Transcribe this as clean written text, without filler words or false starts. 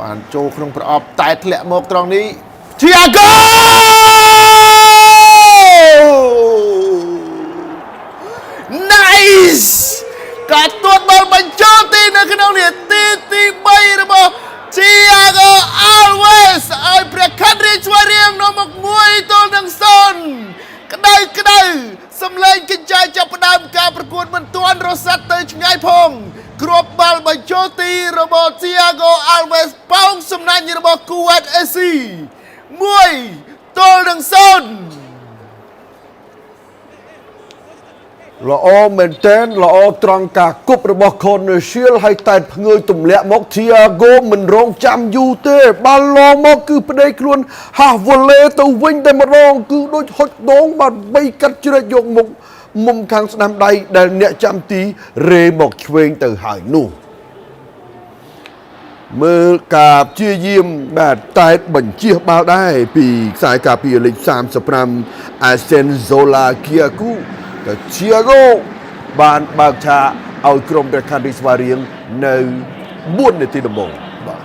បានចូលក្នុងប្រអប់តែធ្លាក់មកត្រង់នេះ Thiago Nice ការទាត់បាល់បញ្ចូលទីនៅក្នុងនាទីទី3របស់ Thiago Alves ឲ្យព្រះខ័នរាជស្វារៀងនាំមក1-0 ក្តៅសំឡេងកញ្ចែចាប់ផ្ដើមការប្រកួតមិនទាន់រសាត់ទៅឆ្ងាយផងគ្រាប់បាល់បញ្ចូលទីរបស់ Thiago Alves ប៉ោងសំណាញ់របស់ Kuwait FC 1-0 ល្អមែនទែនល្អត្រង់ការគប់របស់ Cornelius ហើយតែភ្ងើយទម្លាក់មក Thiago មិនរងចាំយូរទេបាល់ឡងមកគឺប្តីខ្លួនហាស់វ៉ូឡេទៅវិញតែម្ដងគឺដូចហុចដងបាត់បីកាត់ជ្រែកយកមុខមុំខាងស្ដាំដៃដែលអ្នកចាំទីរេមកឆ្វេងទៅហើយនោះមើលការព្យាយាមបាទតែបញ្ជៀសបាល់ដែរពីខ្សែការពារលេខ35 Asenzola Kiaku តែ Thiago បានបើកឆាកឲ្យក្រុមព្រះខ័នរាជស្វារៀងនៅ4នាទីដំបូងបាទ